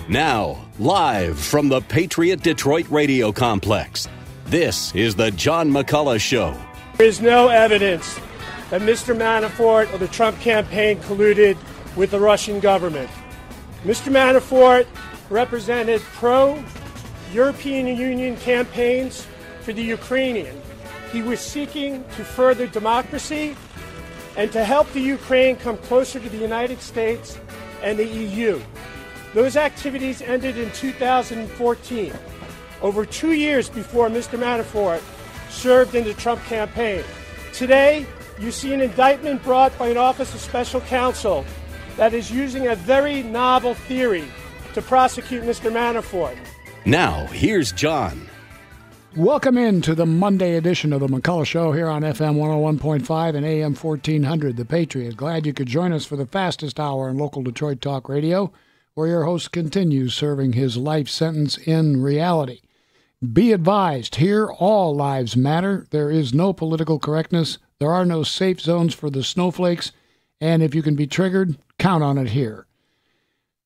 Now, live from the Patriot Detroit Radio Complex, this is the John McCulloch Show. There is no evidence that Mr. Manafort or the Trump campaign colluded with the Russian government. Mr. Manafort represented pro-European Union campaigns for the Ukrainian. He was seeking to further democracy and to help the Ukraine come closer to the United States and the EU. Those activities ended in 2014, over 2 years before Mr. Manafort served in the Trump campaign. Today, you see an indictment brought by an Office of Special Counsel that is using a very novel theory to prosecute Mr. Manafort. Now, here's John. Welcome into the Monday edition of the McCulloch Show here on FM 101.5 and AM 1400, The Patriot. Glad you could join us for the fastest hour in local Detroit talk radio, where your host continues serving his life sentence in reality. Be advised, here all lives matter. There is no political correctness. There are no safe zones for the snowflakes. And if you can be triggered, count on it here.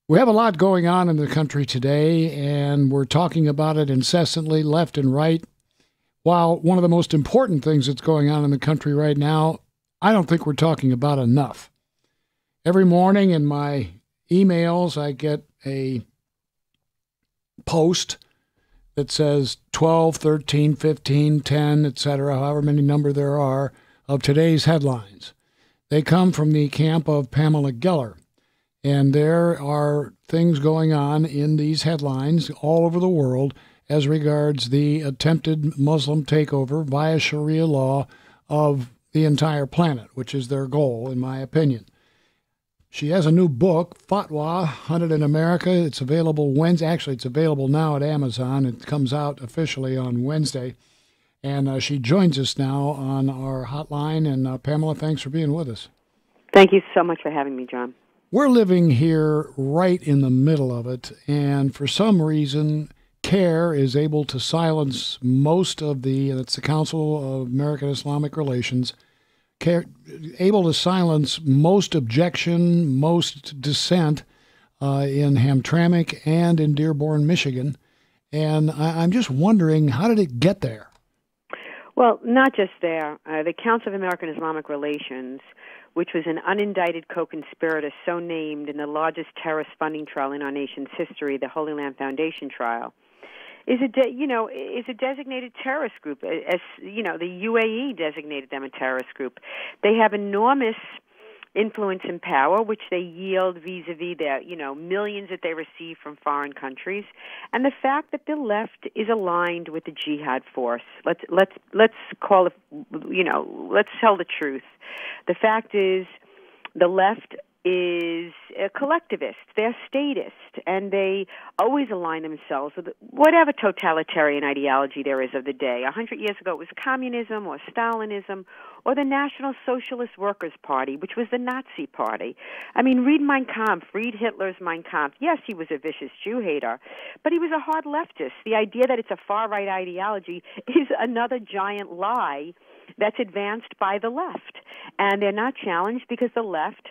We have a lot going on in the country today, and we're talking about it incessantly, left and right. While one of the most important things that's going on in the country right now, I don't think we're talking about enough. Every morning in my emails, I get a post that says 12, 13, 15, 10, etc., however many number there are, of today's headlines. They come from the camp of Pamela Geller, and there are things going on in these headlines all over the world as regards the attempted Muslim takeover via Sharia law of the entire planet, which is their goal, in my opinion. She has a new book, Fatwa, Hunted in America. It's available Wednesday. Actually, it's available now at Amazon. It comes out officially on Wednesday. And she joins us now on our hotline. And Pamela, thanks for being with us. Thank you so much for having me, John. We're living here right in the middle of it. And for some reason, CARE is able to silence most of that's the Council of American Islamic Relations, able to silence most objection, most dissent in Hamtramck and in Dearborn, Michigan. And I'm just wondering, how did it get there? Well, not just there. The Council of American Islamic Relations, which was an unindicted co-conspirator so named in the largest terrorist funding trial in our nation's history, the Holy Land Foundation trial, is a designated terrorist group. As you know, the UAE designated them a terrorist group. They have enormous influence and power, which they yield vis-a-vis their, millions that they receive from foreign countries, and the fact that the left is aligned with the jihad force. Let's call it, let's tell the truth. The fact is, the left is a collectivist. They're statist, and they always align themselves with whatever totalitarian ideology there is of the day. 100 years ago, it was communism or Stalinism or the National Socialist Workers' Party, which was the Nazi party. I mean, read Mein Kampf, read Hitler's Mein Kampf. Yes, he was a vicious Jew hater, but he was a hard leftist. The idea that it's a far-right ideology is another giant lie that's advanced by the left. And they're not challenged because the left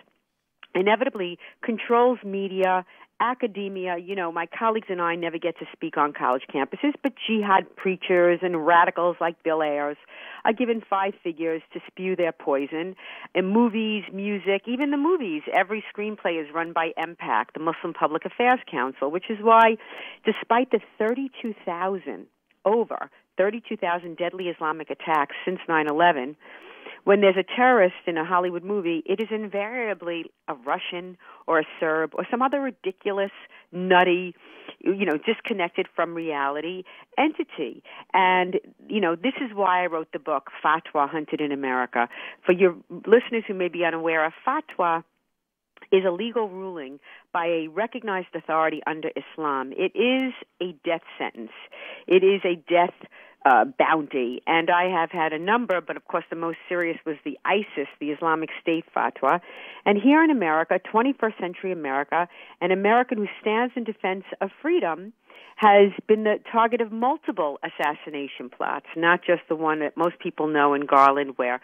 inevitably controls media, academia. My colleagues and I never get to speak on college campuses, but jihad preachers and radicals like Bill Ayers are given 5 figures to spew their poison. In movies, music, even the movies, every screenplay is run by MPAC, the Muslim Public Affairs Council, which is why, despite the 32,000 deadly Islamic attacks since 9/11, when there's a terrorist in a Hollywood movie, it is invariably a Russian or a Serb or some other ridiculous, nutty, disconnected from reality entity. And, this is why I wrote the book, Fatwa, Hunted in America. For your listeners who may be unaware, a fatwa is a legal ruling by a recognized authority under Islam. It is a death sentence. It is a death bounty, and I have had a number, but of course the most serious was the ISIS, the Islamic State fatwa. And here in America, 21st century America, an American who stands in defense of freedom has been the target of multiple assassination plots, not just the one that most people know in Garland where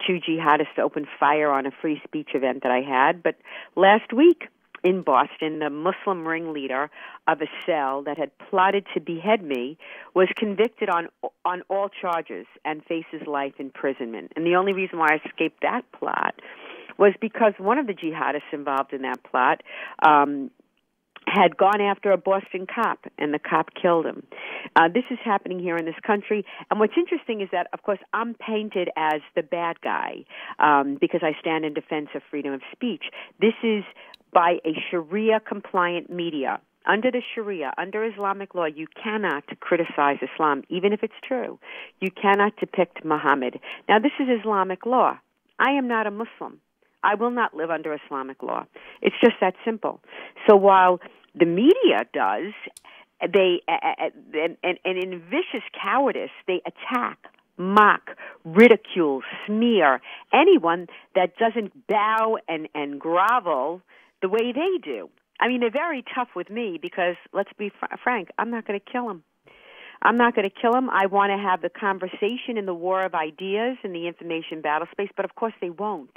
2 jihadists opened fire on a free speech event that I had, but last week in Boston, the Muslim ringleader of a cell that had plotted to behead me, was convicted on all charges and faces life imprisonment. And the only reason why I escaped that plot was because one of the jihadists involved in that plot had gone after a Boston cop, and the cop killed him. This is happening here in this country, and what's interesting is that, of course, I'm painted as the bad guy because I stand in defense of freedom of speech. This is by a Sharia-compliant media. Under the Sharia, under Islamic law, you cannot criticize Islam, even if it's true. You cannot depict Muhammad. Now, this is Islamic law. I am not a Muslim. I will not live under Islamic law. It's just that simple. So while the media does, they and in vicious cowardice, they attack, mock, ridicule, smear anyone that doesn't bow and grovel the way they do. I mean, they're very tough with me because, let's be frank, I'm not going to kill them. I'm not going to kill them. I want to have the conversation in the war of ideas in the information battle space, but of course they won't,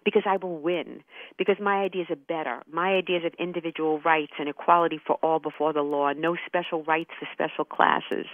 because I will win, because my ideas are better. My ideas of individual rights and equality for all before the law, no special rights for special classes,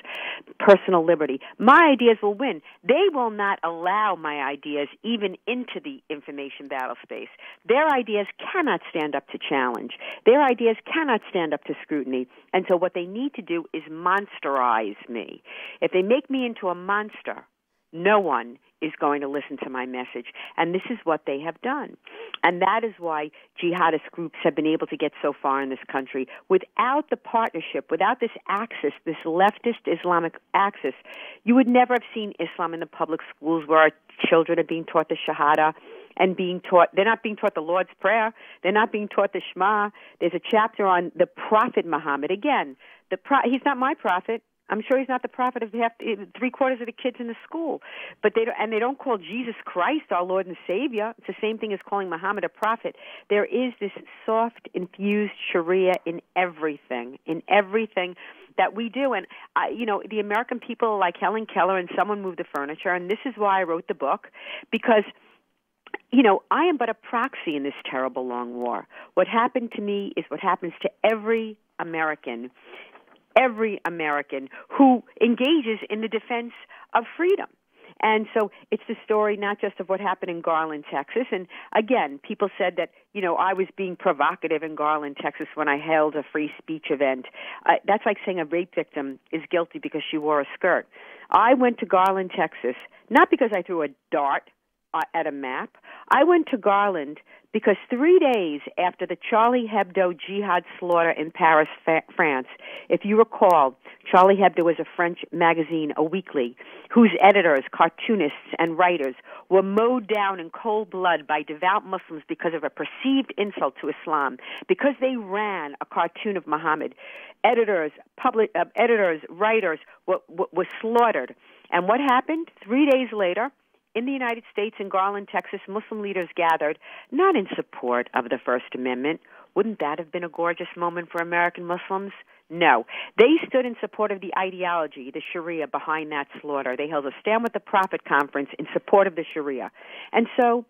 personal liberty. My ideas will win. They will not allow my ideas even into the information battle space. Their ideas cannot stand up to challenge. Their ideas cannot stand up to scrutiny. And so what they need to do is monsterize me. If they make me into a monster, no one is going to listen to my message. And this is what they have done. And that is why jihadist groups have been able to get so far in this country. Without the partnership, without this axis, this leftist Islamic axis, you would never have seen Islam in the public schools where our children are being taught the Shahada and being taught, they're not being taught the Lord's Prayer, they're not being taught the Shema. There's a chapter on the Prophet Muhammad. Again, he's not my prophet. I'm sure he's not the prophet of three-quarters of the kids in the school. But they don't call Jesus Christ our Lord and Savior. It's the same thing as calling Muhammad a prophet. There is this soft, infused Sharia in everything that we do. And, the American people like Helen Keller and Someone Moved the Furniture, and this is why I wrote the book, because I am but a proxy in this terrible long war. What happened to me is what happens to every American who engages in the defense of freedom. And so it's the story not just of what happened in Garland, Texas. And again, people said that, I was being provocative in Garland, Texas when I held a free speech event. That's like saying a rape victim is guilty because she wore a skirt. I went to Garland, Texas, not because I threw a dart at a map. I went to Garland because 3 days after the Charlie Hebdo jihad slaughter in Paris, France, if you recall, Charlie Hebdo was a French magazine, a weekly, whose editors, cartoonists, and writers were mowed down in cold blood by devout Muslims because of a perceived insult to Islam, because they ran a cartoon of Muhammad. Editors, writers were slaughtered. And what happened? 3 days later, in the United States, in Garland, Texas, Muslim leaders gathered, not in support of the First Amendment. Wouldn't that have been a gorgeous moment for American Muslims? No. They stood in support of the ideology, the Sharia, behind that slaughter. They held a Stand with the Prophet conference in support of the Sharia. And so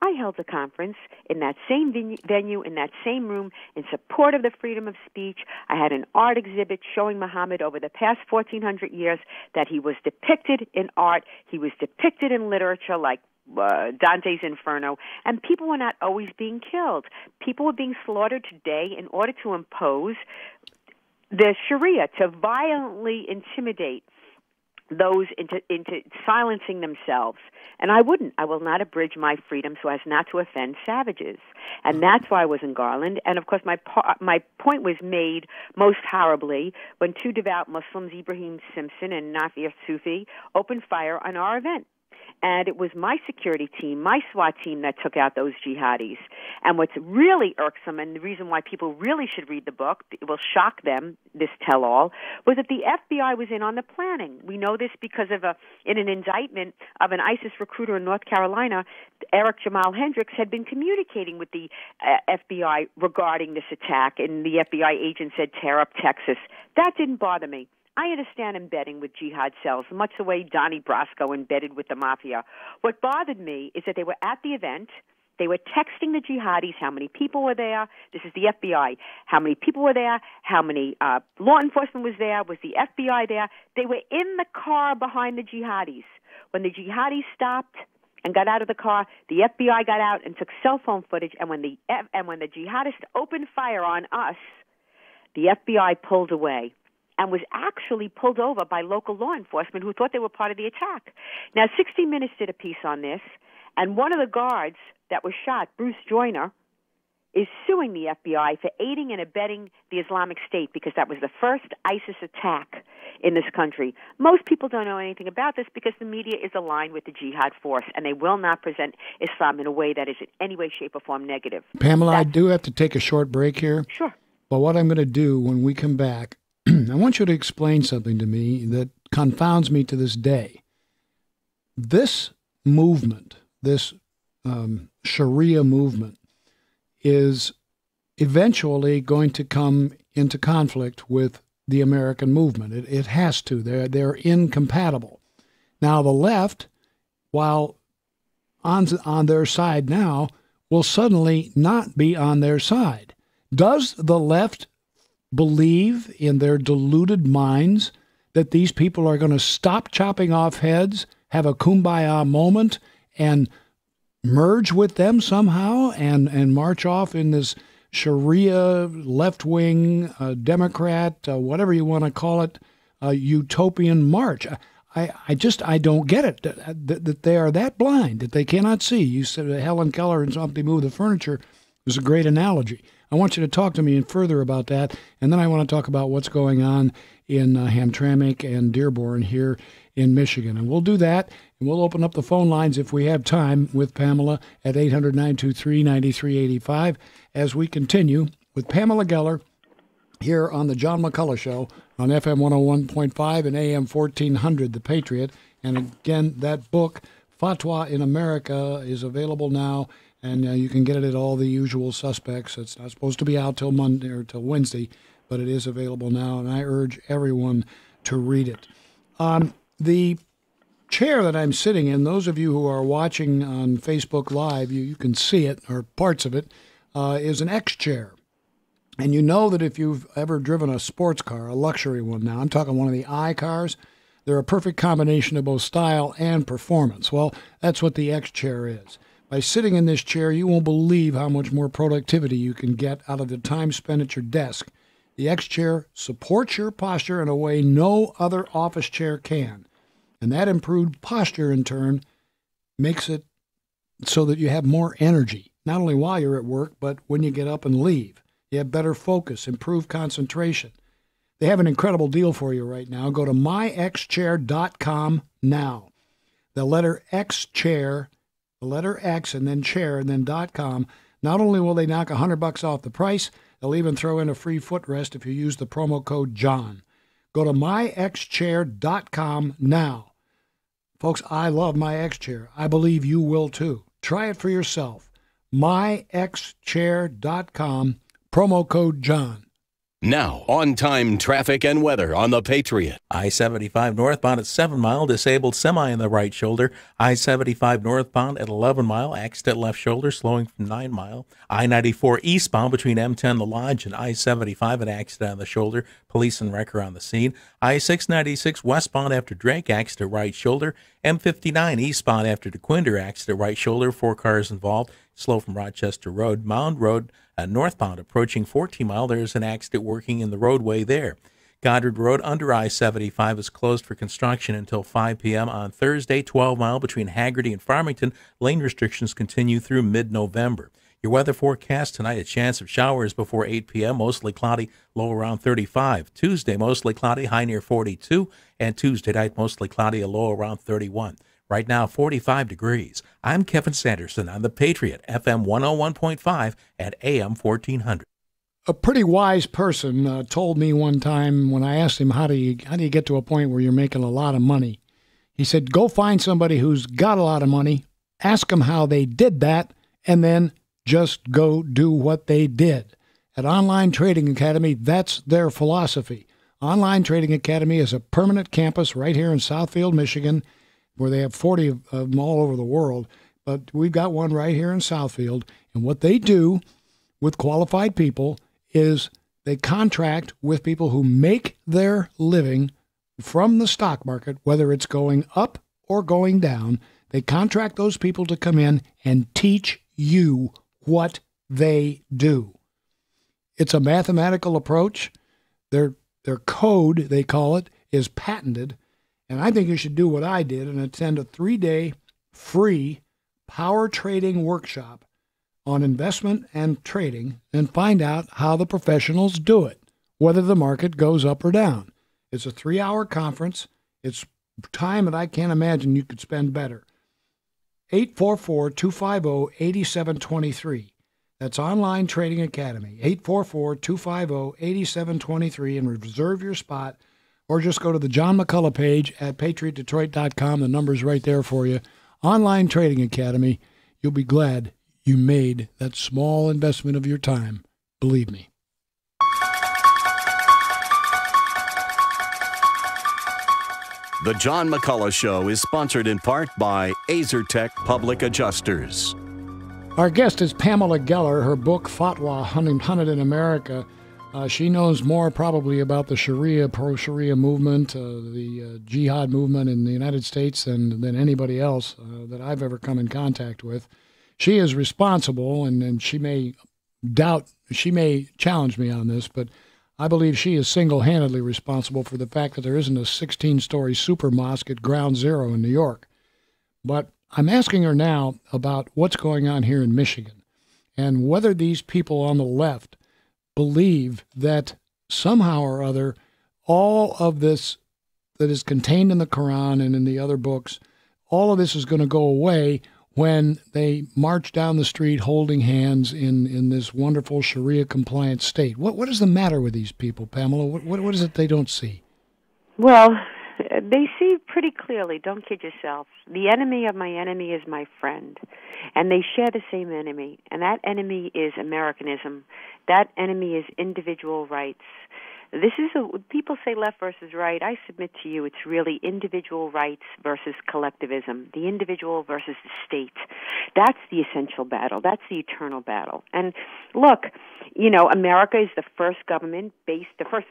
I held a conference in that same venue, in that same room, in support of the freedom of speech. I had an art exhibit showing Muhammad over the past 1,400 years, that he was depicted in art, he was depicted in literature like Dante's Inferno, and people were not always being killed. People were being slaughtered today in order to impose the Sharia, to violently intimidate those into silencing themselves. And I will not abridge my freedom so as not to offend savages. And that's why I was in Garland. And of course, my point was made most horribly when two devout Muslims, Ibrahim Simpson and Nafir Sufi, opened fire on our event. And it was my security team, my SWAT team, that took out those jihadis. And what's really irksome, and the reason why people really should read the book, it will shock them, this tell-all, was that the FBI was in on the planning. We know this because of in an indictment of an ISIS recruiter in North Carolina, Eric Jamal Hendricks had been communicating with the FBI regarding this attack, and the FBI agent said, tear up Texas. That didn't bother me. I understand embedding with jihad cells, much the way Donnie Brasco embedded with the mafia. What bothered me is that they were at the event, They were texting the jihadis how many people were there. This is the FBI. How many people were there? How many law enforcement was there? Was the FBI there? They were in the car behind the jihadis. When the jihadis stopped and got out of the car, the FBI got out and took cell phone footage. And when the jihadists opened fire on us, the FBI pulled away and was actually pulled over by local law enforcement who thought they were part of the attack. Now, 60 Minutes did a piece on this, and one of the guards that was shot, Bruce Joyner, is suing the FBI for aiding and abetting the Islamic State because that was the first ISIS attack in this country. Most people don't know anything about this because the media is aligned with the jihad force, and they will not present Islam in a way that is in any way, shape, or form negative. Pamela, I do have to take a short break here. Sure. But what I'm going to do when we come back, I want you to explain something to me that confounds me to this day. This movement, this Sharia movement, is eventually going to come into conflict with the American movement. It has to. They're incompatible. Now, the left, while on their side now, will suddenly not be on their side. Does the left believe in their deluded minds that these people are going to stop chopping off heads, have a kumbaya moment, and merge with them somehow and march off in this Sharia, left-wing, Democrat, whatever you want to call it, utopian march? I don't get it, that they are that blind, that they cannot see. You said Helen Keller in Something Move the Furniture was a great analogy. I want you to talk to me further about that, and then I want to talk about what's going on in Hamtramck and Dearborn here in Michigan. And we'll do that, and we'll open up the phone lines if we have time with Pamela at 800-923-9385 as we continue with Pamela Geller here on the John McCulloch Show on FM 101.5 and AM 1400, The Patriot. And again, that book, Fatwa in America, is available now, and you can get it at all the usual suspects. It's not supposed to be out till Monday or till Wednesday, but it is available now, and I urge everyone to read it. The chair that I'm sitting in, those of you who are watching on Facebook Live, you can see it, or parts of it, is an X chair. And you know that if you've ever driven a sports car, a luxury one now, I'm talking one of the I cars, they're a perfect combination of both style and performance. Well, that's what the X chair is. By sitting in this chair, you won't believe how much more productivity you can get out of the time spent at your desk. The X chair supports your posture in a way no other office chair can. And that improved posture, in turn, makes it so that you have more energy, not only while you're at work, but when you get up and leave. You have better focus, improved concentration. They have an incredible deal for you right now. Go to myxchair.com now. The letter X chair, the letter X and then chair and then .com. Not only will they knock $100 off the price, they'll even throw in a free footrest if you use the promo code John. Go to myxchair.com now. Folks, I love my X chair. I believe you will too. Try it for yourself. myxchair.com, promo code John. Now, on-time traffic and weather on the Patriot. I-75 northbound at 7 Mile, disabled semi in the right shoulder. I-75 northbound at 11 Mile, accident left shoulder, slowing from 9 Mile. I-94 eastbound between M10 The Lodge and I-75, an accident on the shoulder. Police and wrecker on the scene. I-696 westbound after Drake, accident right shoulder. M59 eastbound after DeQuinder, accident right shoulder. 4 cars involved. Slow from Rochester Road. Mound Road northbound approaching 14 Mile. There's an accident working in the roadway there. Goddard Road under I-75 is closed for construction until 5 p.m. on Thursday. 12 Mile between Haggerty and Farmington. Lane restrictions continue through mid-November. Your weather forecast tonight, a chance of showers before 8 p.m., mostly cloudy, low around 35. Tuesday, mostly cloudy, high near 42. And Tuesday night, mostly cloudy, a low around 31. Right now, 45 degrees. I'm Kevin Sanderson on the Patriot, FM 101.5 at AM 1400. A pretty wise person told me one time when I asked him, how do you get to a point where you're making a lot of money? He said, go find somebody who's got a lot of money, ask them how they did that, and then just go do what they did. At Online Trading Academy, that's their philosophy. Online Trading Academy is a permanent campus right here in Southfield, Michigan, where they have 40 of them all over the world. but we've got one right here in Southfield. And what they do with qualified people is they contract with people who make their living from the stock market, whether it's going up or going down. They contract those people to come in and teach you what they do. It's a mathematical approach. Their code, they call it, is patented. And I think you should do what I did and attend a 3-day free power trading workshop on investment and trading and find out how the professionals do it, whether the market goes up or down. It's a 3-hour conference. It's time that I can't imagine you could spend better. 844-250-8723. That's Online Trading Academy, 844-250-8723, and reserve your spot. Or just go to the John McCulloch page at patriotdetroit.com. The number's right there for you. Online Trading Academy. You'll be glad you made that small investment of your time. Believe me. The John McCulloch Show is sponsored in part by Azertech Public Adjusters. Our guest is Pamela Geller. Her book, Fatwa, Hunted in America. She knows more probably about the Sharia, pro-Sharia movement, the jihad movement in the United States than anybody else that I've ever come in contact with. She is responsible, and she may challenge me on this, but I believe she is single-handedly responsible for the fact that there isn't a 16-story super mosque at Ground Zero in New York. But I'm asking her now about what's going on here in Michigan and whether these people on the left believe that somehow or other all of this that is contained in the Quran and in the other books, all of this is going to go away when they march down the street holding hands in this wonderful Sharia-compliant state. What is the matter with these people, Pamela? What is it they don't see? Well, they see pretty clearly, don't kid yourself. The enemy of my enemy is my friend. And they share the same enemy. And that enemy is Americanism. That enemy is individual rights. People say left versus right. I submit to you it's really individual rights versus collectivism, the individual versus the state. That's the essential battle. That's the eternal battle. And look, America is the first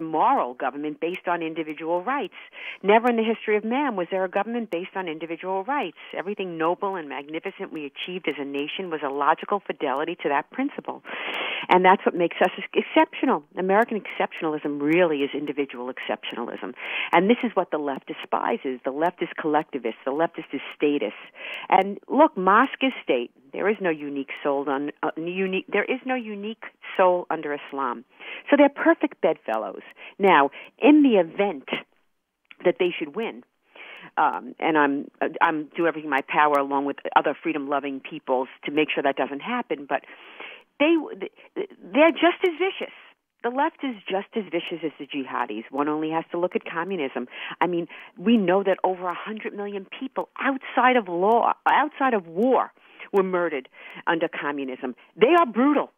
moral government based on individual rights. Never in the history of man was there a government based on individual rights. Everything noble and magnificent we achieved as a nation was a logical fidelity to that principle. And that's what makes us exceptional. American exceptionalism really is individual exceptionalism. And this is what the left despises. The left is collectivist. The left is statist. And look, mosque is state. There is no unique soul there is no unique soul under Islam. So they're perfect bedfellows. Now, in the event that they should win, and I'm doing everything in my power along with other freedom-loving peoples to make sure that doesn't happen, but they're just as vicious. The left is just as vicious as the jihadis. One only has to look at communism. I mean, we know that over 100 million people outside of war, were murdered under communism. They are brutal.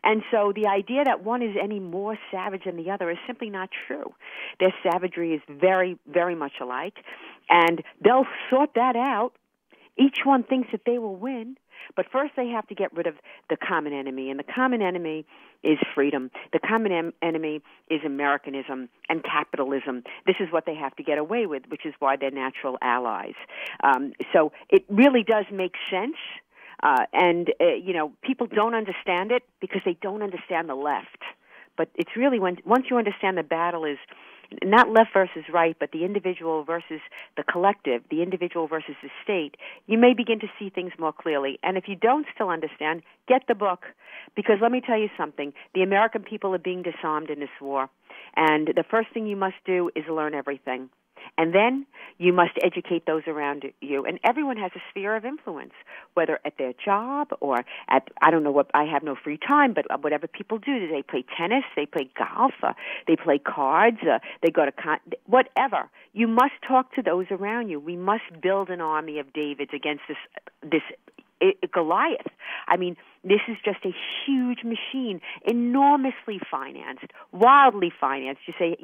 And so the idea that one is any more savage than the other is simply not true. Their savagery is very, very much alike, and they'll sort that out. Each one thinks that they will win. But first they have to get rid of the common enemy, and the common enemy is freedom. The common enemy is Americanism and capitalism. This is what they have to get away with, which is why they're natural allies. So it really does make sense, and people don't understand it because they don't understand the left. But it's really once you understand the battle is not left versus right, but the individual versus the collective, the individual versus the state, you may begin to see things more clearly. And if you don't still understand, get the book. Because let me tell you something, the American people are being disarmed in this war. And the first thing you must do is learn everything. And then you must educate those around you. And everyone has a sphere of influence, whether at their job or at, I have no free time, but whatever people do. They play tennis, they play golf, they play cards, they go to whatever. You must talk to those around you. We must build an army of Davids against this Goliath. I mean, this is just a huge machine, enormously financed, wildly financed. You say,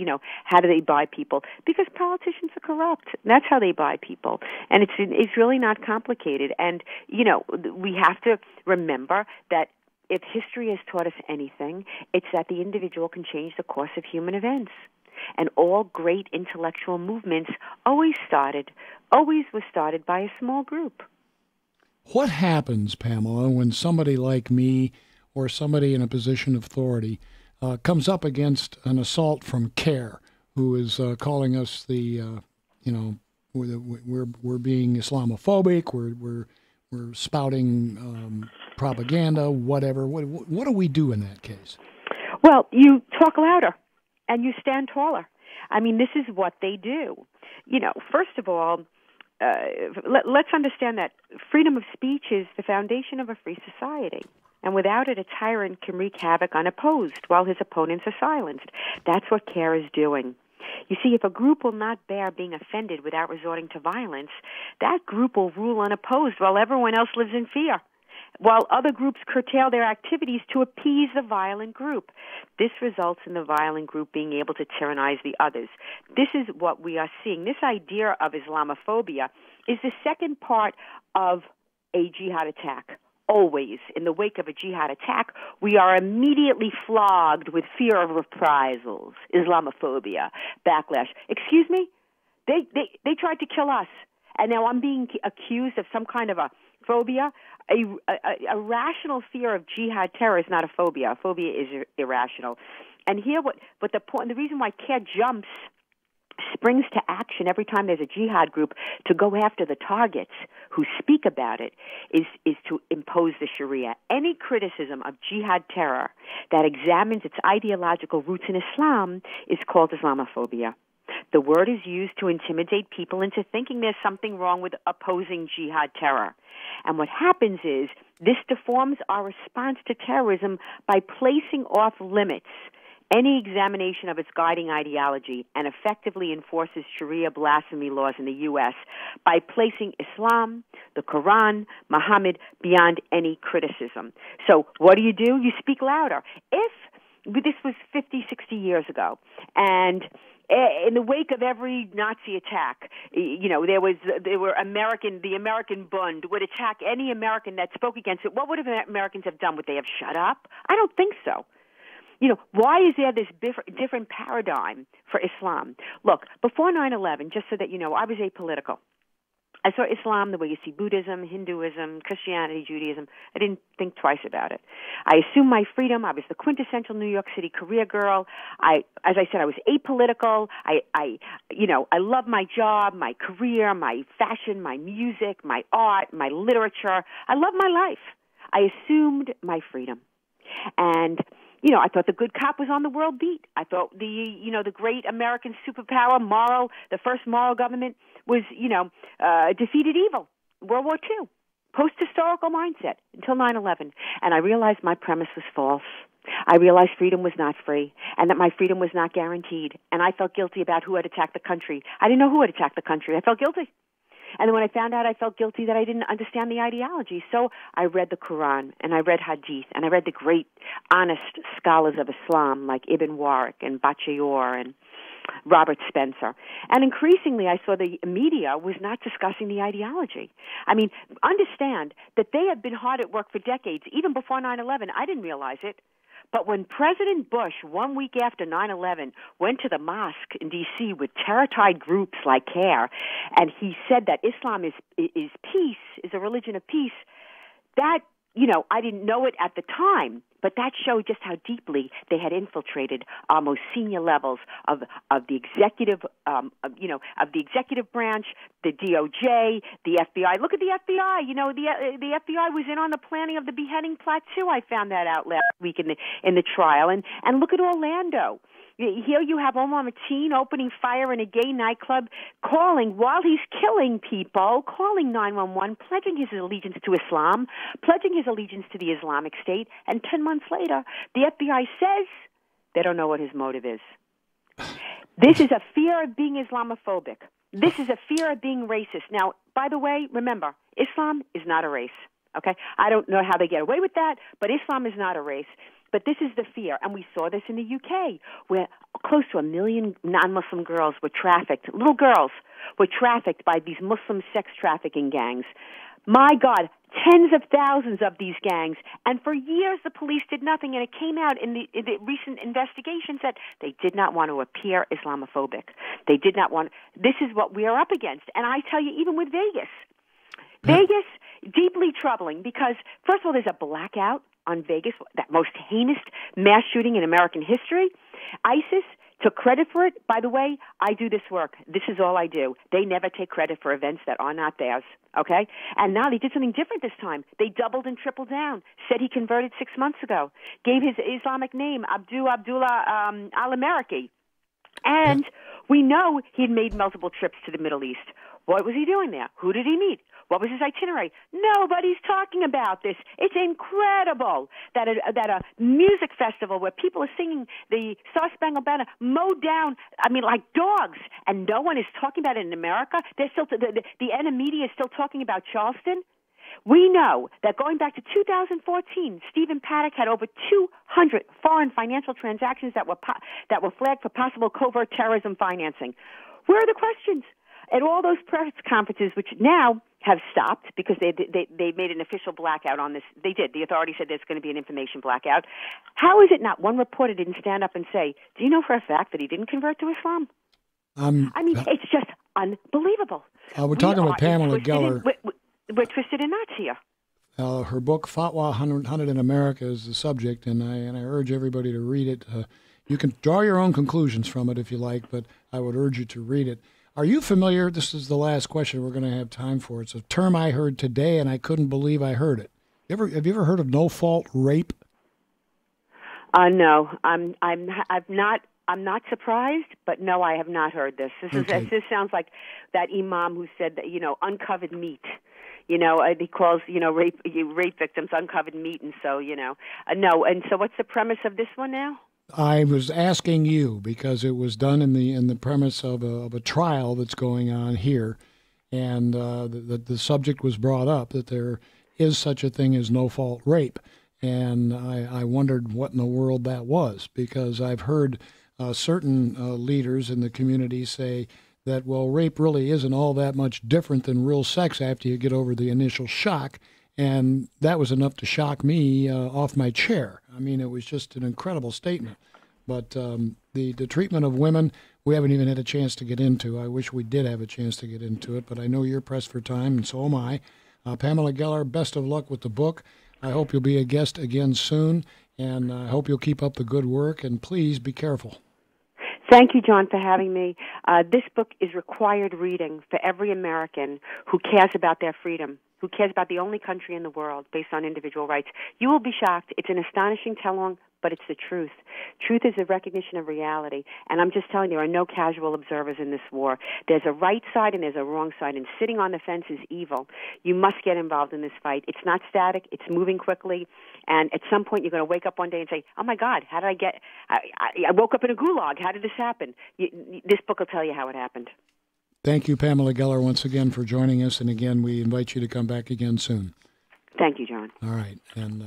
how do they buy people? Because politicians are corrupt. That's how they buy people. And it's really not complicated. And, we have to remember that if history has taught us anything, it's that the individual can change the course of human events. And all great intellectual movements always was started by a small group. What happens, Pamela, when somebody like me or somebody in a position of authority comes up against an assault from CARE, who is calling us we're being Islamophobic, we're spouting propaganda, whatever. What do we do in that case? Well, you talk louder and you stand taller. I mean, this is what they do. First of all, let's understand that freedom of speech is the foundation of a free society. And without it, a tyrant can wreak havoc unopposed while his opponents are silenced. That's what CARE is doing. You see, if a group will not bear being offended without resorting to violence, that group will rule unopposed while everyone else lives in fear, while other groups curtail their activities to appease the violent group. This results in the violent group being able to tyrannize the others. This is what we are seeing. This idea of Islamophobia is the second part of a jihad attack. Always, in the wake of a jihad attack, we are immediately flogged with fear of reprisals, Islamophobia, backlash. Excuse me? They tried to kill us, and now I'm being accused of some kind of a phobia. A rational fear of jihad terror is not a phobia. A phobia is irrational. And here, but the reason why CARE springs to action every time there's a jihad group to go after the targets who speak about it is to impose the Sharia. Any criticism of jihad terror that examines its ideological roots in Islam is called Islamophobia. The word is used to intimidate people into thinking there's something wrong with opposing jihad terror. And what happens is this deforms our response to terrorism by placing off limits any examination of its guiding ideology and effectively enforces Sharia blasphemy laws in the U.S. by placing Islam, the Quran, Muhammad beyond any criticism. So what do? You speak louder. If this was 50, 60 years ago, and in the wake of every Nazi attack, the American Bund would attack any American that spoke against it. What would Americans have done? Would they have shut up? I don't think so. Why is there this different paradigm for Islam? Look, before 9/11, just so that you know, I was apolitical. I saw Islam the way you see Buddhism, Hinduism, Christianity, Judaism. I didn't think twice about it. I assumed my freedom. I was the quintessential New York City career girl. As I said, I was apolitical. I love my job, my career, my fashion, my music, my art, my literature. I love my life. I assumed my freedom. And I thought the good cop was on the world beat. I thought the great American superpower, the first moral government was, defeated evil. World War II, post-historical mindset until 9/11. And I realized my premise was false. I realized freedom was not free and that my freedom was not guaranteed. And I felt guilty about who had attacked the country. I didn't know who had attacked the country. I felt guilty. And then when I found out, I felt guilty that I didn't understand the ideology. So I read the Quran, and I read Hadith, and I read the great, honest scholars of Islam like Ibn Warwick and Bacheyor and Robert Spencer. And increasingly, I saw the media was not discussing the ideology. I mean, understand that they have been hard at work for decades. Even before 9/11, I didn't realize it. But when President Bush, 1 week after 9/11, went to the mosque in D.C. with terror-tied groups like CARE, and he said that Islam is peace, is a religion of peace, that, I didn't know it at the time, but that showed just how deeply they had infiltrated our most senior levels of the executive, of the executive branch, the DOJ, the FBI. Look at the FBI. The FBI was in on the planning of the beheading plot too. I found that out last week in the trial. And look at Orlando. Here you have Omar Mateen opening fire in a gay nightclub, while he's killing people, calling 911, pledging his allegiance to Islam, pledging his allegiance to the Islamic State, and 10 months later, the FBI says they don't know what his motive is. This is a fear of being Islamophobic. This is a fear of being racist. Now, by the way, remember, Islam is not a race. Okay? I don't know how they get away with that, but Islam is not a race. But this is the fear, and we saw this in the UK, where close to 1 million non-Muslim girls were trafficked, little girls were trafficked by these Muslim sex trafficking gangs. My God, tens of thousands of these gangs, and for years the police did nothing, and it came out in the recent investigations that they did not want to appear Islamophobic. They did not want, this is what we are up against, and I tell you, even with Vegas, deeply troubling, because first of all, there's a blackout on Vegas, that most heinous mass shooting in American history. ISIS took credit for it. By the way, I do this work. This is all I do. They never take credit for events that are not theirs, okay? And now they did something different this time. They doubled and tripled down, said he converted 6 months ago, gave his Islamic name, Abdullah al-Amariki. And we know he'd made multiple trips to the Middle East. What was he doing there? Who did he meet? What was his itinerary? Nobody's talking about this. It's incredible that a music festival where people are singing the Star Spangled Banner mowed down, like dogs, and no one is talking about it in America. They're still the enemy media is still talking about Charleston. We know that going back to 2014, Stephen Paddock had over 200 foreign financial transactions that were flagged for possible covert terrorism financing. Where are the questions? At all those press conferences, which now have stopped because they made an official blackout on this. They did. The authority said there's going to be an information blackout. How is it not one reporter didn't stand up and say, do you know for a fact that he didn't convert to Islam? It's just unbelievable. We're talking with Pamela Geller. We're twisted in knots here. Her book, Fatwa Hunted in America, is the subject, and I urge everybody to read it. You can draw your own conclusions from it if you like, but I would urge you to read it. Are you familiar, this is the last question we're going to have time for, it's a term I heard today and I couldn't believe I heard it. Have you ever heard of no-fault rape? No, I'm not surprised, but no, I have not heard this. This sounds like that imam who said that, uncovered meat. He calls, rape victims uncovered meat, and so, no. And so what's the premise of this one now? I was asking you because it was done in the premise of a trial that's going on here, and the subject was brought up that there is such a thing as no-fault rape, and I wondered what in the world that was, because I've heard certain leaders in the community say that, rape really isn't all that much different than real sex after you get over the initial shock. And that was enough to shock me off my chair. It was just an incredible statement. But the treatment of women, we haven't even had a chance to get into. I wish we did have a chance to get into it, but I know you're pressed for time, and so am I. Pamela Geller, best of luck with the book. I hope you'll be a guest again soon, and I hope you'll keep up the good work, and please be careful. Thank you, John, for having me. This book is required reading for every American who cares about their freedom, who cares about the only country in the world based on individual rights. You will be shocked. It's an astonishing tell-on, but it's the truth. Truth is a recognition of reality. And I'm just telling you, there are no casual observers in this war. There's a right side and there's a wrong side, and sitting on the fence is evil. You must get involved in this fight. It's not static. It's moving quickly. And at some point, you're going to wake up one day and say, oh, my God, how did I woke up in a gulag. How did this happen? This book will tell you how it happened. Thank you, Pamela Geller, once again for joining us. And again, we invite you to come back again soon. Thank you, John. All right. And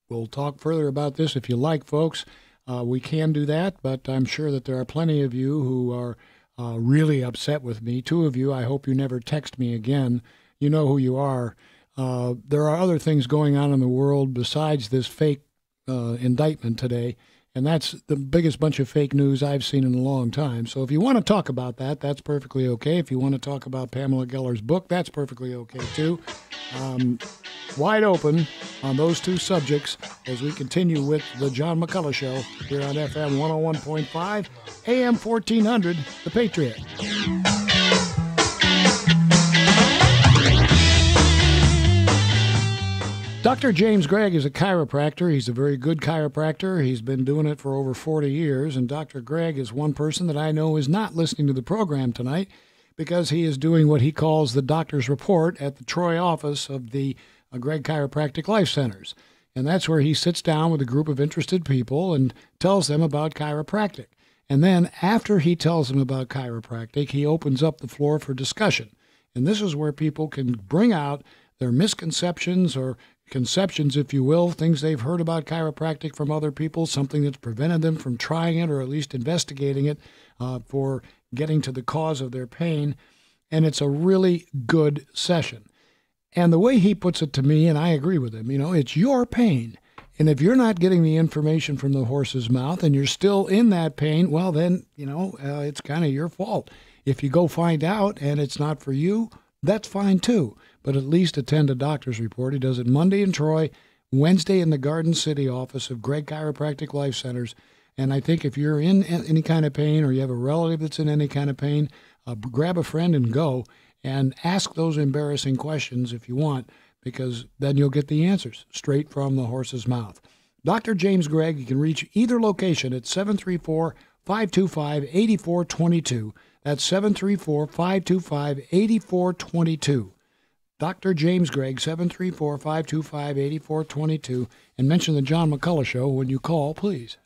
we'll talk further about this if you like, folks. We can do that, but I'm sure that there are plenty of you who are really upset with me. Two of you, I hope you never text me again. You know who you are. There are other things going on in the world besides this fake indictment today. And that's the biggest bunch of fake news I've seen in a long time. So if you want to talk about that, that's perfectly okay. If you want to talk about Pamela Geller's book, that's perfectly okay, too. Wide open on those two subjects as we continue with the John McCulloch Show here on FM 101.5, AM 1400, The Patriot. Dr. James Gregg is a chiropractor. He's a very good chiropractor. He's been doing it for over 40 years, and Dr. Gregg is one person that I know is not listening to the program tonight because he is doing what he calls the doctor's report at the Troy office of the Gregg Chiropractic Life Centers. And that's where he sits down with a group of interested people and tells them about chiropractic. And then after he tells them about chiropractic, he opens up the floor for discussion. And this is where people can bring out their misconceptions or conceptions, if you will, things they've heard about chiropractic from other people, something that's prevented them from trying it or at least investigating it for getting to the cause of their pain. And it's a really good session. And the way he puts it to me, and I agree with him, it's your pain. And if you're not getting the information from the horse's mouth and you're still in that pain, well, then, it's kind of your fault. If you go find out and it's not for you, that's fine too. But at least attend a doctor's report. He does it Monday in Troy, Wednesday in the Garden City office of Greg Chiropractic Life Centers. And I think if you're in any kind of pain or you have a relative that's in any kind of pain, grab a friend and go and ask those embarrassing questions if you want, because then you'll get the answers straight from the horse's mouth. Dr. James Gregg, you can reach either location at 734-525-8422. That's 734-525-8422. Dr. James Gregg, 734-525-8422. And mention the John McCulloch Show when you call, please.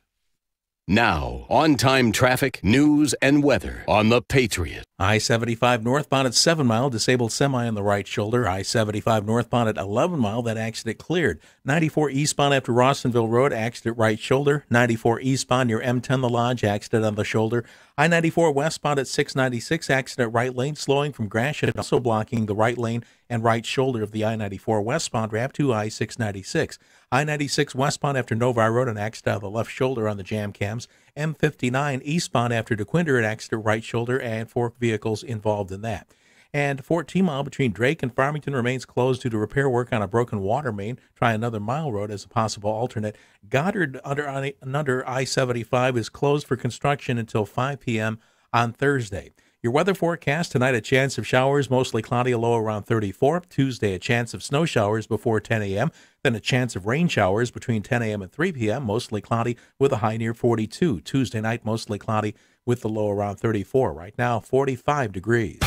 Now, on-time traffic, news, and weather on the Patriot. I-75 northbound at 7 Mile, disabled semi on the right shoulder. I-75 northbound at 11 Mile, that accident cleared. 94 eastbound after Rawsonville Road, accident right shoulder. 94 eastbound near M10 The Lodge, accident on the shoulder. I-94 westbound at 696, accident right lane, slowing from Gratiot, also blocking the right lane and right shoulder of the I-94 westbound ramp to I-696. I-96 westbound after Novi Road, an accident on the left shoulder on the jam cams. M59 eastbound after DeQuinder, an accident right shoulder, and 4 vehicles involved in that. And 14 Mile between Drake and Farmington remains closed due to repair work on a broken water main. Try another Mile Road as a possible alternate. Goddard under I-75 is closed for construction until 5 p.m. on Thursday. Your weather forecast tonight: a chance of showers, mostly cloudy, a low around 34. Tuesday, a chance of snow showers before 10 a.m. Then a chance of rain showers between 10 a.m. and 3 p.m., mostly cloudy with a high near 42. Tuesday night, mostly cloudy with the low around 34. Right now, 45 degrees.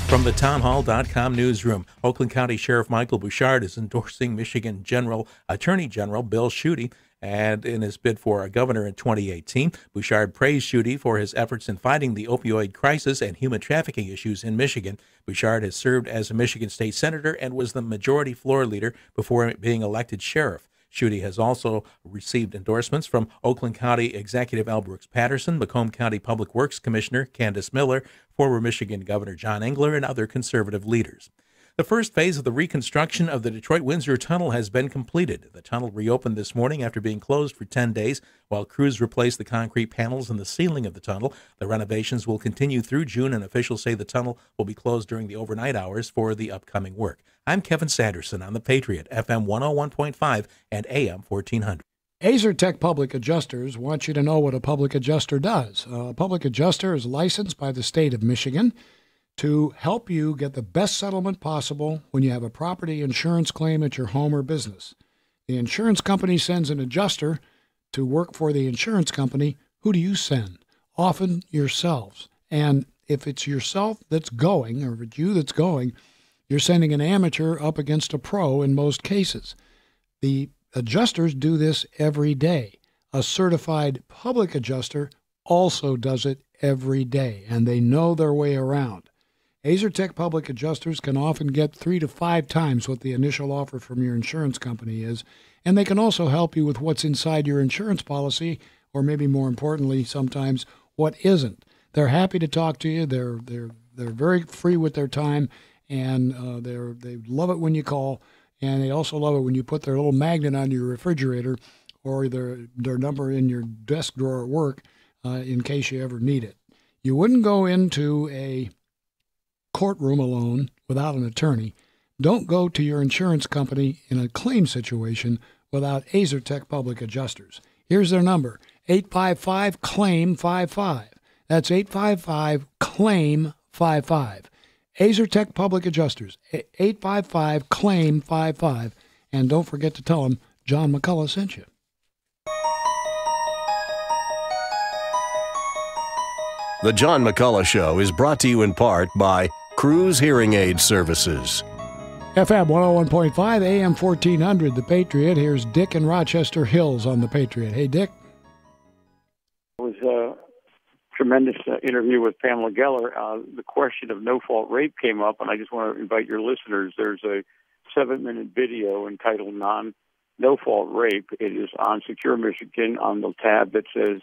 From the townhall.com newsroom, Oakland County Sheriff Michael Bouchard is endorsing Michigan Attorney General Bill Schuette and in his bid for a governor in 2018. Bouchard praised Schuette for his efforts in fighting the opioid crisis and human trafficking issues in Michigan. Bouchard has served as a Michigan state senator and was the majority floor leader before being elected sheriff. Schuette has also received endorsements from Oakland County Executive Al Brooks Patterson, Macomb County Public Works Commissioner Candace Miller, former Michigan Governor John Engler, and other conservative leaders. The first phase of the reconstruction of the Detroit-Windsor Tunnel has been completed. The tunnel reopened this morning after being closed for 10 days while crews replaced the concrete panels in the ceiling of the tunnel. The renovations will continue through June, and officials say the tunnel will be closed during the overnight hours for the upcoming work. I'm Kevin Sanderson on the Patriot, FM 101.5 and AM 1400. Azertech Public Adjusters want you to know what a public adjuster does. A public adjuster is licensed by the state of Michigan to help you get the best settlement possible when you have a property insurance claim at your home or business. The insurance company sends an adjuster to work for the insurance company. Who do you send? Often yourselves. And if it's yourself that's going, or if it's you that's going, you're sending an amateur up against a pro in most cases. The adjusters do this every day. A certified public adjuster also does it every day, and they know their way around. Azertech Public Adjusters can often get 3 to 5 times what the initial offer from your insurance company is, and they can also help you with what's inside your insurance policy, or maybe more importantly, sometimes what isn't. They're happy to talk to you. They're very free with their time, and they love it when you call, and they also love it when you put their little magnet on your refrigerator or their number in your desk drawer at work in case you ever need it. You wouldn't go into a courtroom alone without an attorney. Don't go to your insurance company in a claim situation without Azertech Public Adjusters. Here's their number, 855-CLAIM-55. That's 855-CLAIM-55. Azertech Public Adjusters, 855-CLAIM-55. And don't forget to tell them John McCulloch sent you. The John McCulloch Show is brought to you in part by Cruise Hearing Aid Services. FM 101.5, AM 1400, The Patriot. Here's Dick in Rochester Hills on The Patriot. Hey, Dick. I was tremendous interview with Pamela Geller, the question of no-fault rape came up, and I just want to invite your listeners. There's a 7-minute video entitled No-Fault Rape. It is on Secure Michigan on the tab that says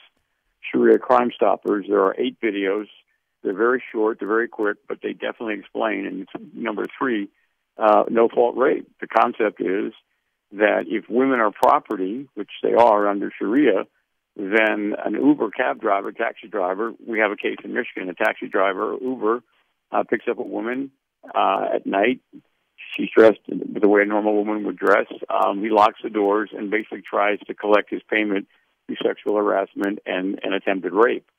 Sharia Crime Stoppers. There are 8 videos. They're very short, they're very quick, but they definitely explain. And it's number 3, no-fault rape. The concept is that if women are property, which they are under Sharia, then an Uber cab driver, taxi driver, we have a case in Michigan, a taxi driver, Uber, picks up a woman at night. She's dressed the way a normal woman would dress. He locks the doors and basically tries to collect his payment through sexual harassment and attempted rape.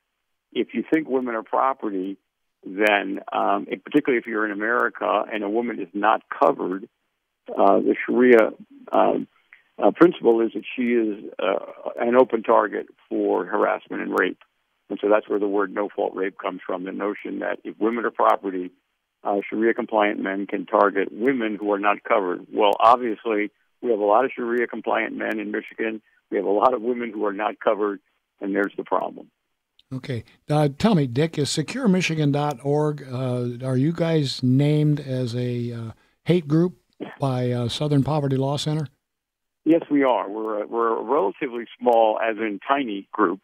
If you think women are property, then, particularly if you're in America and a woman is not covered, the Sharia principle is that she is an open target for harassment and rape. And so that's where the word no-fault rape comes from, the notion that if women are property, Sharia-compliant men can target women who are not covered. Well, obviously, we have a lot of Sharia-compliant men in Michigan. We have a lot of women who are not covered, and there's the problem. Okay. Tell me, Dick, is securemichigan.org, are you guys named as a hate group by Southern Poverty Law Center? Yes, we are. We're a relatively small, as in tiny group,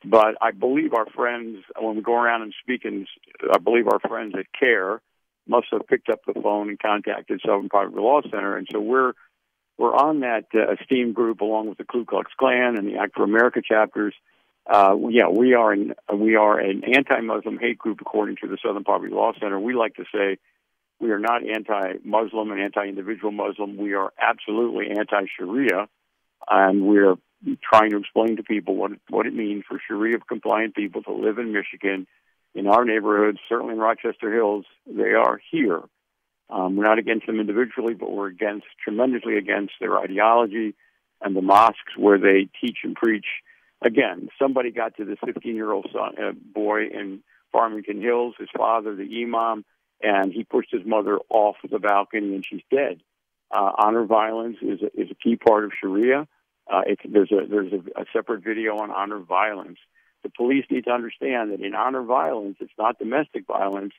but I believe our friends, when we go around and speak, I believe our friends at CARE must have picked up the phone and contacted Southern Poverty Law Center, and so we're on that esteemed group along with the Ku Klux Klan and the Act for America chapters. We are an anti-Muslim hate group according to the Southern Poverty Law Center. We like to say we are not anti-Muslim and anti-individual Muslim. We are absolutely anti-Sharia, and we're trying to explain to people what it means for Sharia-compliant people to live in Michigan, in our neighborhoods, certainly in Rochester Hills. They are here. We're not against them individually, but we're tremendously against their ideology and the mosques where they teach and preach. Again, somebody got to this 15-year-old boy in Farmington Hills, his father, the imam, and he pushed his mother off the balcony, and she's dead. Honor violence is a key part of Sharia. There's a separate video on honor violence. The police need to understand that in honor violence, it's not domestic violence.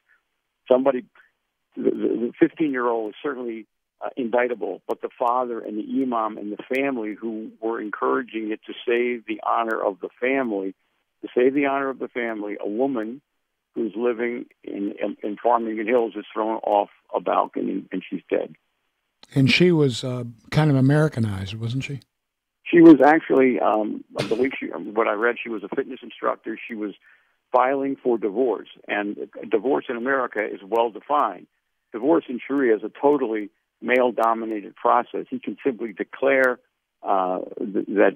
The 15-year-old is certainly indictable, but the father and the imam and the family who were encouraging it to save the honor of the family, a woman who's living in Farmington Hills is thrown off a balcony and she's dead. And she was kind of Americanized, wasn't she? She was actually, I believe what I read, she was a fitness instructor. She was filing for divorce, and divorce in America is well defined. Divorce in Sharia is a totally male-dominated process. He can simply declare that,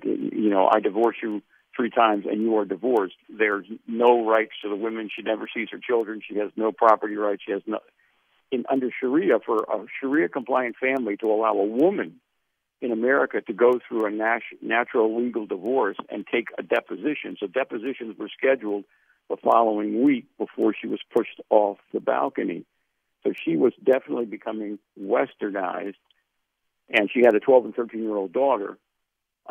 I divorce you 3 times and you are divorced. There's no rights to the women. She never sees her children. She has no property rights. She has no. Under Sharia, for a Sharia-compliant family to allow a woman in America to go through a natural legal divorce and take a deposition. So depositions were scheduled the following week before she was pushed off the balcony. So she was definitely becoming westernized, and she had a 12 and 13-year-old daughter.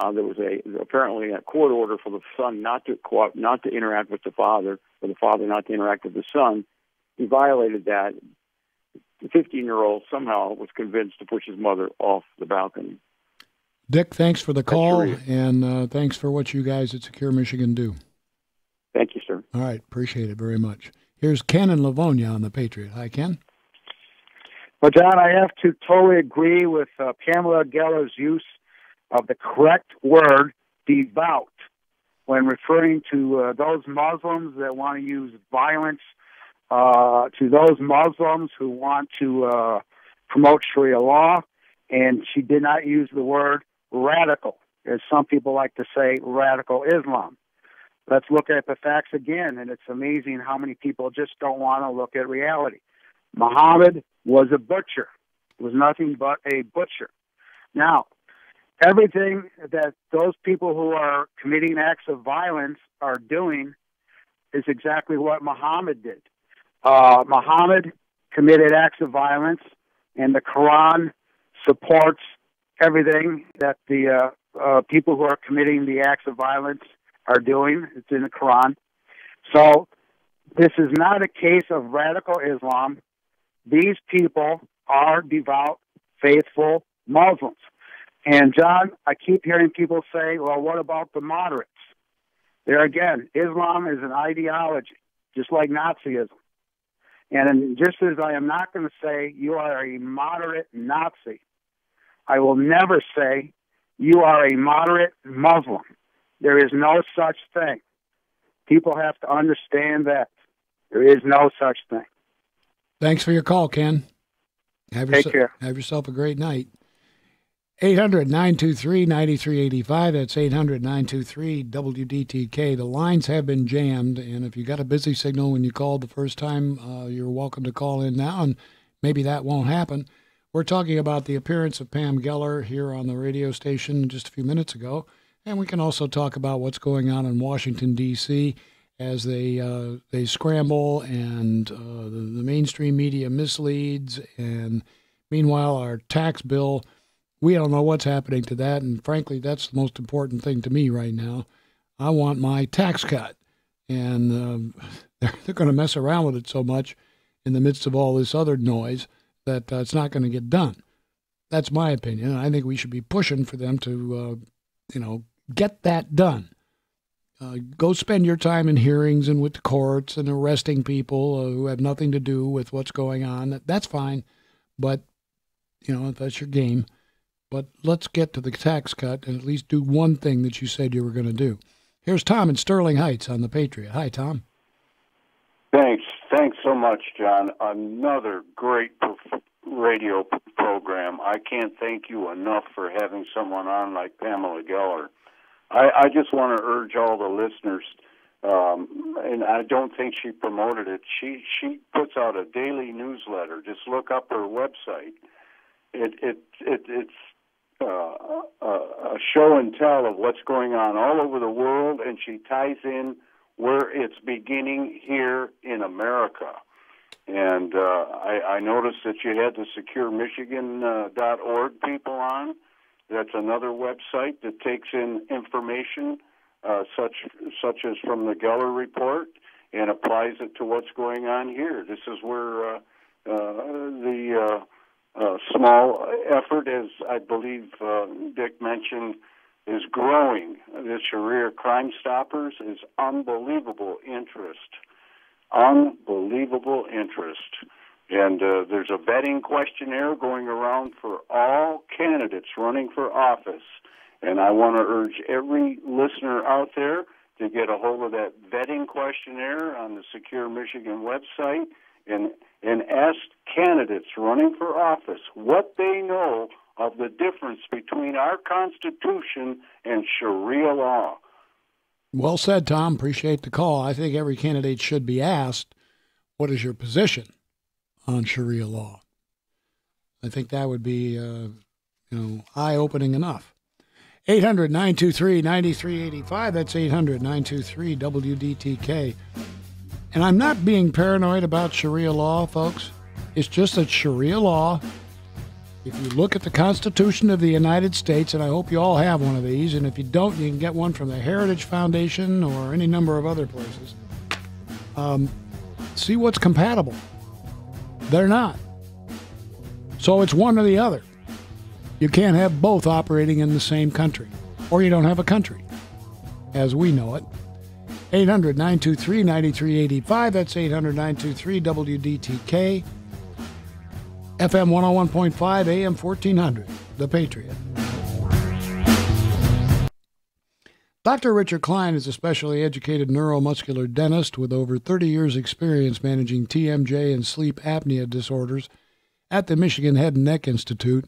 There was apparently a court order for the son not to interact with the father, or the father not to interact with the son. He violated that. The 15-year-old somehow was convinced to push his mother off the balcony. Dick, thanks for the call, and thanks for what you guys at Secure Michigan do. Thank you, sir. All right, appreciate it very much. Here's Ken in Livonia on the Patriot. Hi, Ken. Well, John, I have to totally agree with Pamela Geller's use of the correct word, devout, when referring to those Muslims that want to use violence, to those Muslims who want to promote Sharia law, and she did not use the word radical, as some people like to say, radical Islam. Let's look at the facts again, and it's amazing how many people just don't want to look at reality. Muhammad was a butcher. He was nothing but a butcher. Now, everything that those people who are committing acts of violence are doing is exactly what Muhammad did. Muhammad committed acts of violence, and the Quran supports everything that the people who are committing the acts of violence are doing. It's in the Quran. So this is not a case of radical Islam. These people are devout, faithful Muslims. And, John, I keep hearing people say, well, what about the moderates? There again, Islam is an ideology, just like Nazism. And just as I am not going to say you are a moderate Nazi, I will never say you are a moderate Muslim. There is no such thing. People have to understand that. There is no such thing. Thanks for your call, Ken. Take care. Have yourself a great night. 800-923-9385. That's 800-923-WDTK. The lines have been jammed, and if you got a busy signal when you called the first time, you're welcome to call in now, and maybe that won't happen. We're talking about the appearance of Pam Geller here on the radio station just a few minutes ago, and we can also talk about what's going on in Washington, D.C., as they scramble and the mainstream media misleads, and meanwhile our tax bill, we don't know what's happening to that, and frankly, that's the most important thing to me right now. I want my tax cut, and they're going to mess around with it so much in the midst of all this other noise that it's not going to get done. That's my opinion. I think we should be pushing for them to, get that done. Go spend your time in hearings and with the courts and arresting people who have nothing to do with what's going on. That's fine, but, if that's your game. But let's get to the tax cut and at least do one thing that you said you were going to do. Here's Tom in Sterling Heights on the Patriot. Hi, Tom. Thanks so much, John. Another great radio program. I can't thank you enough for having someone on like Pamela Geller. I just want to urge all the listeners, and I don't think she promoted it. She puts out a daily newsletter. Just look up her website. It's a show and tell of what's going on all over the world, and she ties in where it's beginning here in America. And I noticed that you had the SecureMichigan.org people on. That's another website that takes in information such as from the Geller report and applies it to what's going on here. This is where the small effort, as I believe Dick mentioned, is growing. The Sharia Crime Stoppers is unbelievable interest. Unbelievable interest. And there's a vetting questionnaire going around for all candidates running for office. And I want to urge every listener out there to get a hold of that vetting questionnaire on the Secure Michigan website and ask candidates running for office what they know of the difference between our Constitution and Sharia law. Well said, Tom. Appreciate the call. I think every candidate should be asked, what is your position on Sharia law? I think that would be, eye-opening enough. 800-923-9385. That's 800-923-WDTK. And I'm not being paranoid about Sharia law, folks. It's just that Sharia law, if you look at the Constitution of the United States, and I hope you all have one of these, and if you don't, you can get one from the Heritage Foundation or any number of other places. See what's compatible. They're not. So it's one or the other. You can't have both operating in the same country, or you don't have a country, as we know it. 800-923-9385. That's 800-923-WDTK. FM 101.5, AM 1400, The Patriot. Dr. Richard Klein is a specially educated neuromuscular dentist with over 30 years' experience managing TMJ and sleep apnea disorders at the Michigan Head and Neck Institute.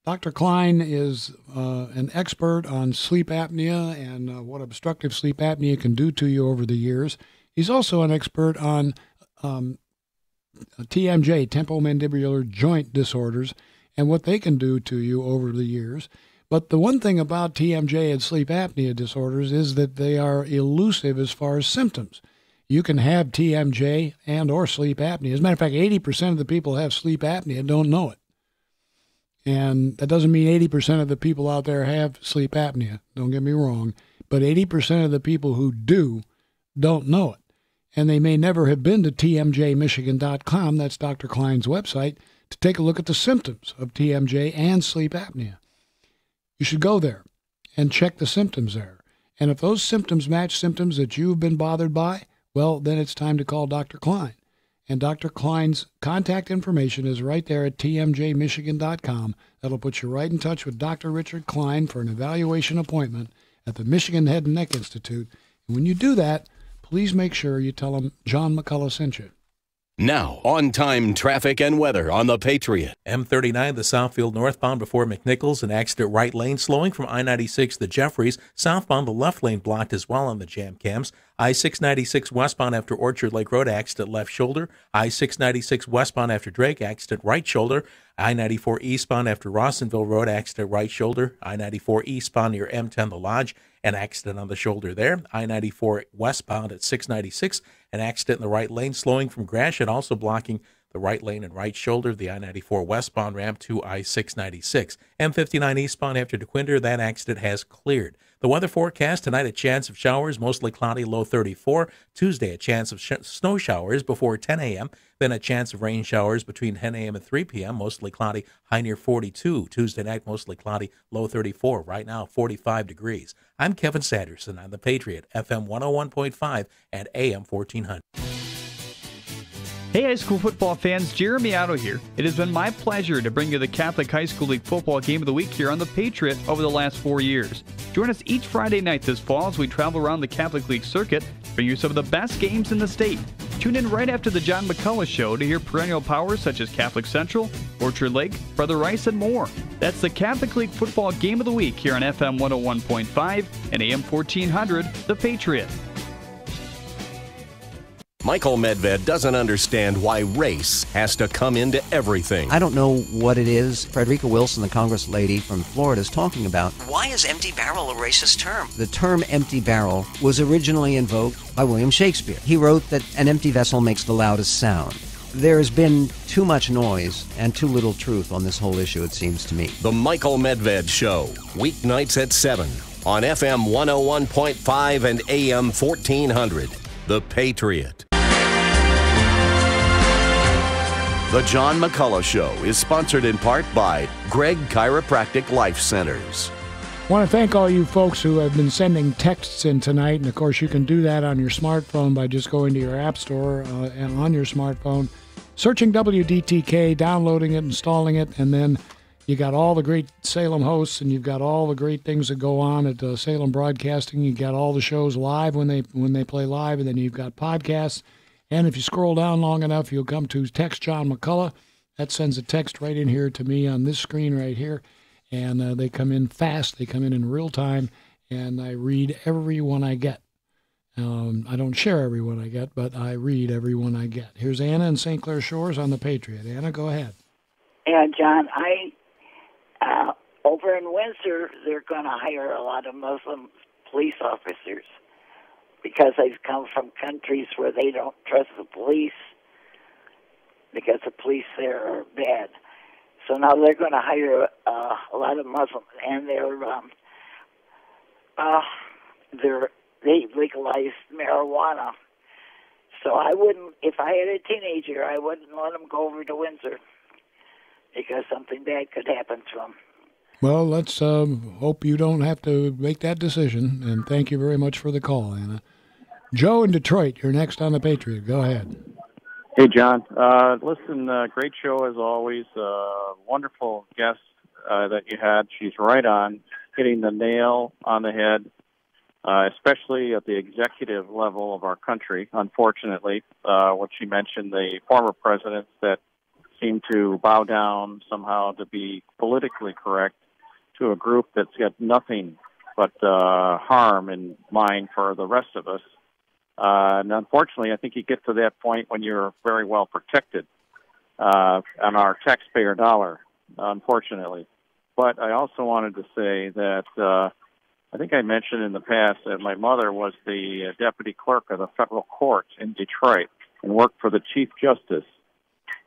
Dr. Klein is an expert on sleep apnea and what obstructive sleep apnea can do to you over the years. He's also an expert on TMJ, temporomandibular joint disorders, and what they can do to you over the years. But the one thing about TMJ and sleep apnea disorders is that they are elusive as far as symptoms. You can have TMJ and or sleep apnea. As a matter of fact, 80% of the people who have sleep apnea don't know it. And that doesn't mean 80% of the people out there have sleep apnea. Don't get me wrong. But 80% of the people who do don't know it. and they may never have been to tmjmichigan.com, that's Dr. Klein's website, to take a look at the symptoms of TMJ and sleep apnea. You should go there and check the symptoms there. And if those symptoms match symptoms that you've been bothered by, well, then it's time to call Dr. Klein. And Dr. Klein's contact information is right there at tmjmichigan.com. That'll put you right in touch with Dr. Richard Klein for an evaluation appointment at the Michigan Head and Neck Institute. And when you do that, please make sure you tell him John McCulloch sent you. Now, on-time traffic and weather on the Patriot. M39, the Southfield northbound before McNichols, an accident right lane slowing from I-96 to Jeffries. Southbound, the left lane blocked as well on the jam cams. I-696 westbound after Orchard Lake Road, accident left shoulder. I-696 westbound after Drake, accident right shoulder. I-94 eastbound after Rawsonville Road, accident right shoulder. I-94 eastbound near M10 The Lodge, an accident on the shoulder there. I-94 westbound at 696, an accident in the right lane slowing from Gratiot, also blocking the right lane and right shoulder of the I-94 westbound ramp to I-696. M59 eastbound after DeQuinder, that accident has cleared. The weather forecast tonight, a chance of showers, mostly cloudy, low 34. Tuesday, a chance of snow showers before 10 a.m., then a chance of rain showers between 10 a.m. and 3 p.m., mostly cloudy, high near 42. Tuesday night, mostly cloudy, low 34. Right now, 45 degrees. I'm Kevin Sanderson on the Patriot, FM 101.5 and AM 1400. Hey, high school football fans, Jeremy Otto here. It has been my pleasure to bring you the Catholic High School League Football Game of the Week here on the Patriot over the last 4 years. Join us each Friday night this fall as we travel around the Catholic League circuit, bring you some of the best games in the state. Tune in right after the John McCulloch Show to hear perennial powers such as Catholic Central, Orchard Lake, Brother Rice, and more. That's the Catholic League Football Game of the Week here on FM 101.5 and AM 1400, The Patriot. Michael Medved doesn't understand why race has to come into everything. I don't know what it is Frederica Wilson, the Congress lady from Florida, is talking about. Why is empty barrel a racist term? The term empty barrel was originally invoked by William Shakespeare. He wrote that an empty vessel makes the loudest sound. There has been too much noise and too little truth on this whole issue, it seems to me. The Michael Medved Show, weeknights at 7 on FM 101.5 and AM 1400. The Patriot. The John McCulloch Show is sponsored in part by Greg Chiropractic Life Centers. I want to thank all you folks who have been sending texts in tonight. And, of course, you can do that on your smartphone by just going to your app store and on your smartphone, searching WDTK, downloading it, installing it, and then you got all the great Salem hosts and you've got all the great things that go on at Salem Broadcasting. You got all the shows live when they play live, and then you've got podcasts. And if you scroll down long enough, you'll come to Text John McCulloch. That sends a text right in here to me on this screen right here. And they come in fast. They come in real time. And I read every one I get. I don't share every one I get, but I read every one I get. Here's Anna in St. Clair Shores on the Patriot. Anna, go ahead. Yeah, John, over in Windsor, they're going to hire a lot of Muslim police officers, because they've come from countries where they don't trust the police because the police there are bad. So now they're going to hire a lot of Muslims, and they legalized marijuana. So I wouldn't, if I had a teenager, I wouldn't let them go over to Windsor because something bad could happen to them. Well, let's hope you don't have to make that decision, and thank you very much for the call, Anna. Joe in Detroit, you're next on the Patriot. Go ahead. Hey, John. Listen, great show as always. Wonderful guest that you had. She's right on, hitting the nail on the head, especially at the executive level of our country, unfortunately. What she mentioned, the former presidents that seem to bow down somehow to be politically correct to a group that's got nothing but harm in mind for the rest of us. And unfortunately, I think you get to that point when you're very well protected on our taxpayer dollar, unfortunately. But I also wanted to say that I think I mentioned in the past that my mother was the deputy clerk of the federal court in Detroit and worked for the Chief Justice.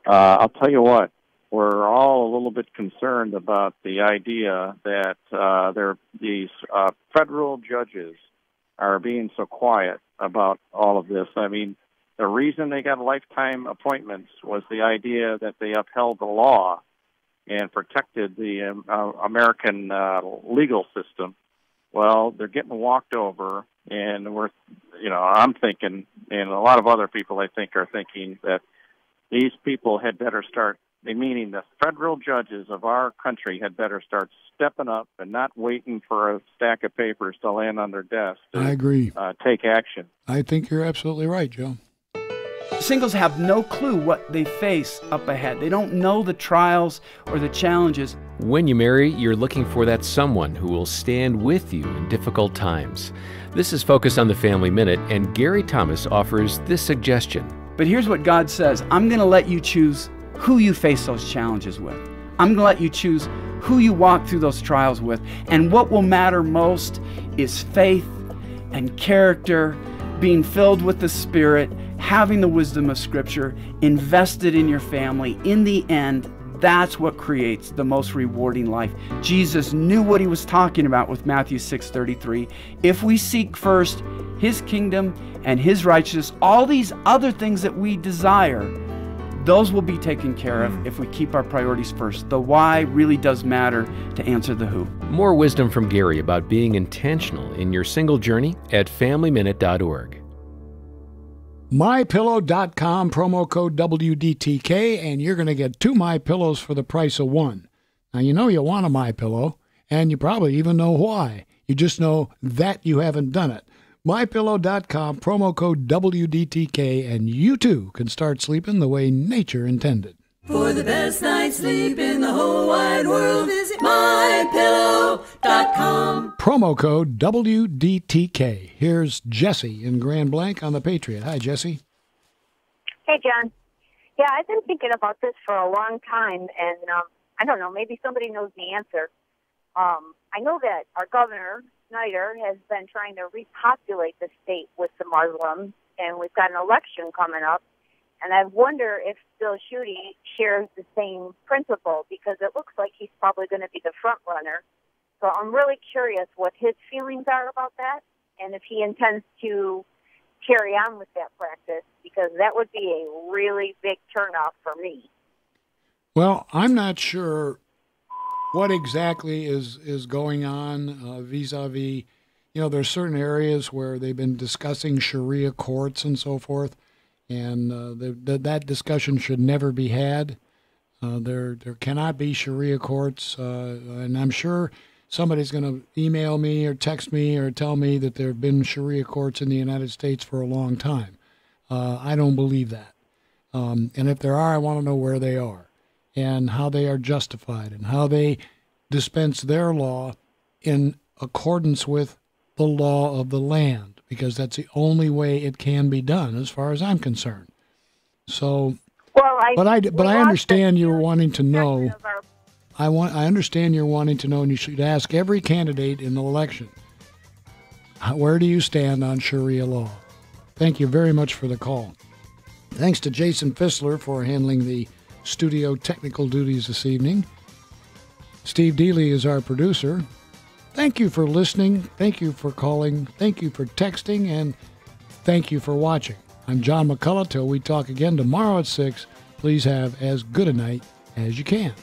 I'll tell you what, we're all a little bit concerned about the idea that these federal judges are being so quiet about all of this. I mean, The reason they got lifetime appointments was the idea that they upheld the law and protected the American legal system. Well, they're getting walked over, and I'm thinking, and a lot of other people I think are thinking, that these people had better start, meaning the federal judges of our country had better start stepping up and not waiting for a stack of papers to land on their desk to, I agree. Take action. I think you're absolutely right, Joe. Singles have no clue what they face up ahead. They don't know the trials or the challenges. When you marry, you're looking for that someone who will stand with you in difficult times. This is Focus on the Family Minute, and Gary Thomas offers this suggestion. But here's what God says. I'm going to let you choose who you face those challenges with. I'm going to let you choose who you walk through those trials with. And what will matter most is faith and character, being filled with the Spirit, having the wisdom of Scripture, invested in your family. In the end, that's what creates the most rewarding life. Jesus knew what he was talking about with Matthew 6:33. If we seek first his kingdom and his righteousness, all these other things that we desire, those will be taken care of if we keep our priorities first. The why really does matter to answer the who. More wisdom from Gary about being intentional in your single journey at FamilyMinute.org. MyPillow.com, promo code WDTK, and you're going to get 2 MyPillows for the price of 1. Now, you know you want a MyPillow, and you probably even know why. You just know that you haven't done it. MyPillow.com, promo code WDTK, and you too can start sleeping the way nature intended. For the best night's sleep in the whole wide world, visit MyPillow.com. Promo code WDTK. Here's Jesse in Grand Blanc on the Patriot. Hi, Jesse. Hey, John. Yeah, I've been thinking about this for a long time, and I don't know, maybe somebody knows the answer. I know that our governor, Snyder, has been trying to repopulate the state with the Muslims, and we've got an election coming up. And I wonder if Bill Schuette shares the same principle, because it looks like he's probably going to be the front runner. So I'm really curious what his feelings are about that, and if he intends to carry on with that practice, because that would be a really big turnoff for me. Well, I'm not sure what exactly is going on vis-a-vis, there's certain areas where they've been discussing Sharia courts and so forth. And that discussion should never be had. There cannot be Sharia courts, and I'm sure somebody's going to email me or text me or tell me that there have been Sharia courts in the United States for a long time. I don't believe that. And if there are, I want to know where they are and how they are justified and how they dispense their law in accordance with the law of the land, because that's the only way it can be done, as far as I'm concerned. So, but I understand you're wanting to know. I understand you're wanting to know, and you should ask every candidate in the election, where do you stand on Sharia law? Thank you very much for the call. Thanks to Jason Fissler for handling the studio technical duties this evening. Steve Dealey is our producer. Thank you for listening. Thank you for calling. Thank you for texting. And thank you for watching. I'm John McCulloch. Till we talk again tomorrow at 6, please have as good a night as you can.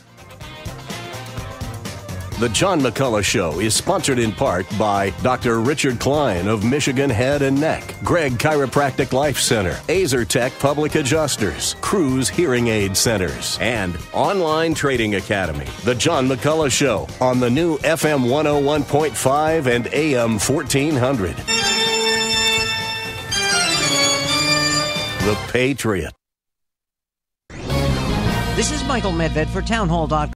The John McCulloch Show is sponsored in part by Dr. Richard Klein of Michigan Head and Neck, Greg Chiropractic Life Center, Azertech Public Adjusters, Cruise Hearing Aid Centers, and Online Trading Academy. The John McCulloch Show on the new FM 101.5 and AM 1400. The Patriot. This is Michael Medved for townhall.com.